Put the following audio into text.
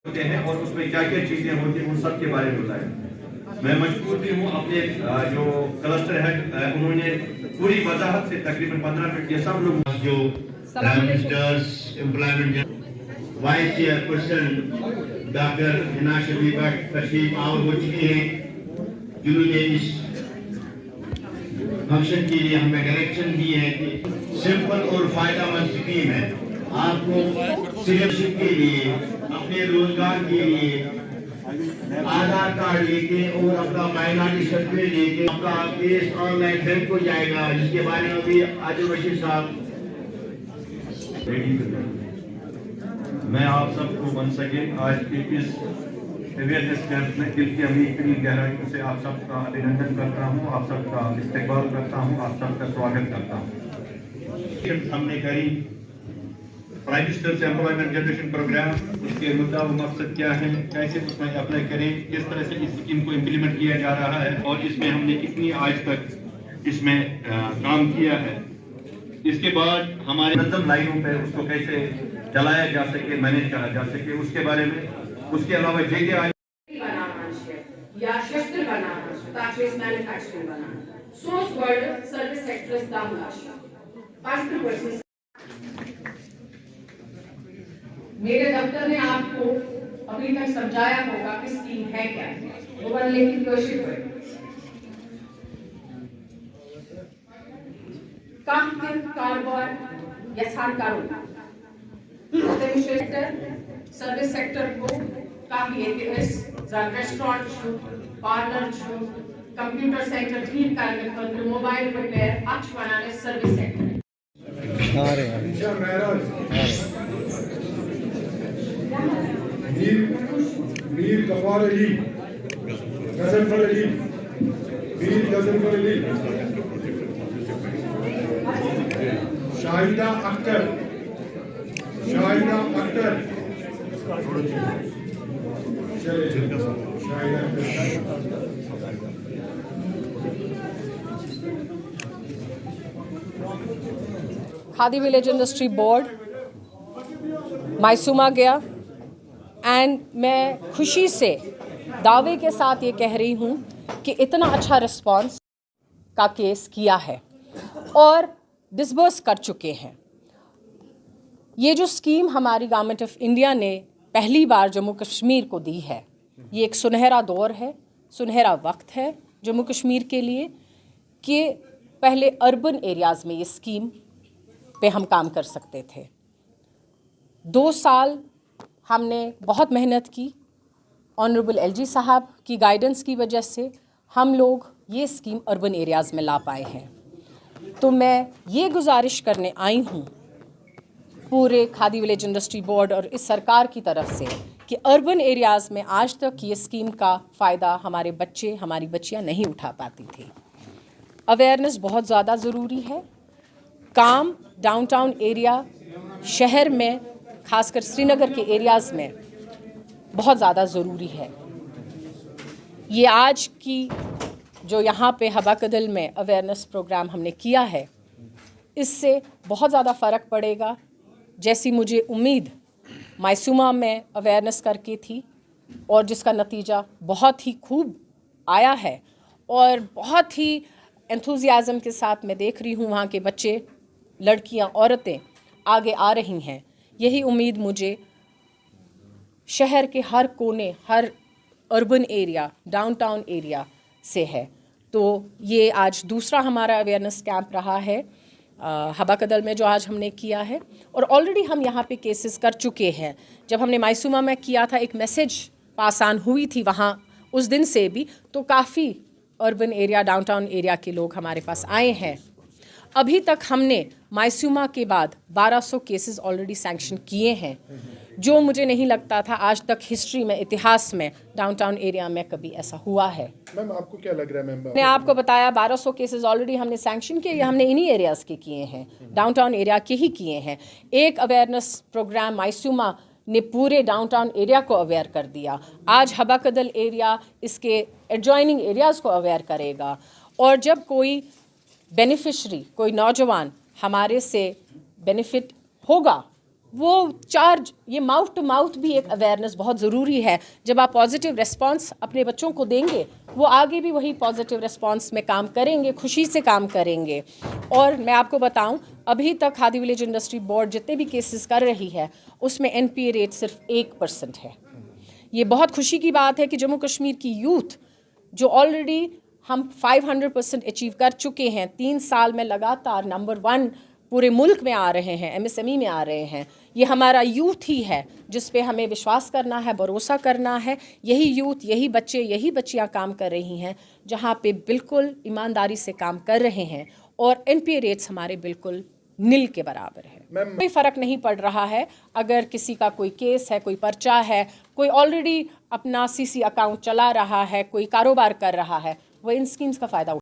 होते हैं और उसमें क्या क्या चीजें होती हैं उन सब के बारे में बताया। मैं मजबूर भी हूँ अपने जो क्लस्टर है उन्होंने पूरी वजाहत से तकरीबन 15 मिनट ये सब लोग जो ministers employment vice chairperson doctor Hina Shabiba तशरीफ आवर हो चुकी है जिन्होंने इस फंक्शन के लिए हमें डायरेक्शन दी है कि सिंपल और फायदेमंद स्कीम है। आपको सिलेक्शन के लिए अपने रोजगार के लिए आधार कार्ड लेके और अपना माइनॉरिटी सर्टिफिकेट लेके आपका केस ऑनलाइन बैंक हो जाएगा, जिसके बारे में भी आदिल बशीर साहब मैं आप सबको बन सके आज के इस अवेयरनेस कैंप में दिल की अमीर इतनी गहराइयों से आप सबका अभिनंदन करता हूँ, आप सबका इस्तेकबाल करता हूँ, आप सबका स्वागत करता हूँ। हमने करी prime minister employment generation program, उसके मुद्दा व मकसद क्या है, कैसे उसमें अप्लाई करें, किस तरह से इस स्कीम को इम्प्लीमेंट किया जा रहा है और इसमें हमने कितनी आज तक इसमें काम किया है। इसके बाद हमारे नज़म लाइनों पर उसको कैसे चलाया जा सके, मैनेज करा जा सके, उसके बारे में। उसके अलावा JKI या शस्त्र बनाना, ताकि मैन्युफैक्चरिंग बनाना, सोर्स वर्ल्ड सर्विस सेक्टर्स दाम मेरे दफ्तर ने आपको अभी तक समझाया होगा कि स्कीम है क्या, वो बनने की कोशिश करें। सर्विस सेक्टर को काफी रेस्टोरेंट पार्लर कंप्यूटर सेंटर ठीक करने मोबाइल रिपेयर अच्छ बनाने service sector Mir Gaffar Ali, Ghazanfar Ali, Mir Ghazanfar Ali, Shahida Akhtar, Shahida Akhtar, Shahida Khadi village industry board मायसूमा गया एंड मैं खुशी से दावे के साथ ये कह रही हूँ कि इतना अच्छा रिस्पांस का केस किया है और डिसबर्स कर चुके हैं। ये जो स्कीम हमारी गवर्नमेंट ऑफ इंडिया ने पहली बार जम्मू कश्मीर को दी है, ये एक सुनहरा दौर है, सुनहरा वक्त है जम्मू कश्मीर के लिए कि पहले अर्बन एरियाज़ में ये स्कीम पे हम काम कर सकते थे। 2 साल हमने बहुत मेहनत की, ऑनरेबल LG साहब की गाइडेंस की वजह से हम लोग ये स्कीम अर्बन एरियाज़ में ला पाए हैं। तो मैं ये गुजारिश करने आई हूँ पूरे खादी विलेज इंडस्ट्री बोर्ड और इस सरकार की तरफ से कि अर्बन एरियाज़ में आज तक ये स्कीम का फ़ायदा हमारे बच्चे, हमारी बच्चियाँ नहीं उठा पाती थी। अवेयरनेस बहुत ज़्यादा ज़रूरी है। काम डाउनटाउन एरिया, शहर में, खासकर श्रीनगर के एरियाज़ में बहुत ज़्यादा ज़रूरी है। ये आज की जो यहाँ पे हबा कदल में अवेयरनेस प्रोग्राम हमने किया है, इससे बहुत ज़्यादा फ़र्क पड़ेगा। जैसी मुझे उम्मीद मायसूमा में अवेयरनेस करके थी और जिसका नतीजा बहुत ही खूब आया है और बहुत ही एंथुजियाज़म के साथ मैं देख रही हूँ वहाँ के बच्चे, लड़कियाँ, औरतें आगे आ रही हैं। यही उम्मीद मुझे शहर के हर कोने, हर अर्बन एरिया, डाउनटाउन एरिया से है। तो ये आज दूसरा हमारा अवेयरनेस कैंप रहा है हबा कदल में जो आज हमने किया है और ऑलरेडी हम यहाँ पे केसेस कर चुके हैं। जब हमने मायसूमा में किया था एक मैसेज पास ऑन हुई थी वहाँ उस दिन से भी, तो काफ़ी अर्बन एरिया, डाउनटाउन एरिया के लोग हमारे पास आए हैं। अभी तक हमने मायसूमा के बाद 1200 केसेस ऑलरेडी सैंक्शन किए हैं, जो मुझे नहीं लगता था आज तक हिस्ट्री में, इतिहास में डाउनटाउन एरिया में कभी ऐसा हुआ है। मैम आपको क्या लग रहा है? मैम मैंने आपको बताया 1200 केसेस ऑलरेडी हमने सैंक्शन किए, हमने इन्हीं एरियाज़ के किए हैं, डाउनटाउन एरिया के ही किए हैं। एक अवेयरनेस प्रोग्राम मायसूमा ने पूरे डाउनटाउन एरिया को अवेयर कर दिया। आज हबा कदल एरिया इसके एडजॉइनिंग एरियाज़ को अवेयर करेगा और जब कोई बेनिफिशरी, कोई नौजवान हमारे से बेनिफिट होगा वो चार्ज, ये माउथ टू माउथ भी एक अवेयरनेस बहुत ज़रूरी है। जब आप पॉजिटिव रिस्पांस अपने बच्चों को देंगे, वो आगे भी वही पॉजिटिव रिस्पांस में काम करेंगे, खुशी से काम करेंगे। और मैं आपको बताऊं, अभी तक खादी विलेज इंडस्ट्री बोर्ड जितने भी केसेस कर रही है, उसमें NPA रेट सिर्फ 1% है। ये बहुत खुशी की बात है कि जम्मू कश्मीर की यूथ जो ऑलरेडी हम 500% अचीव कर चुके हैं, 3 साल में लगातार नंबर 1 पूरे मुल्क में आ रहे हैं, MSME में आ रहे हैं। ये हमारा यूथ ही है जिस पे हमें विश्वास करना है, भरोसा करना है। यही यूथ, यही बच्चे, यही बच्चियां काम कर रही हैं जहां पे बिल्कुल ईमानदारी से काम कर रहे हैं और NPA रेट्स हमारे बिल्कुल नील के बराबर है। कोई फ़र्क नहीं पड़ रहा है अगर किसी का कोई केस है, कोई पर्चा है, कोई ऑलरेडी अपना CC अकाउंट चला रहा है, कोई कारोबार कर रहा है, वो इन स्कीम्स का फ़ायदा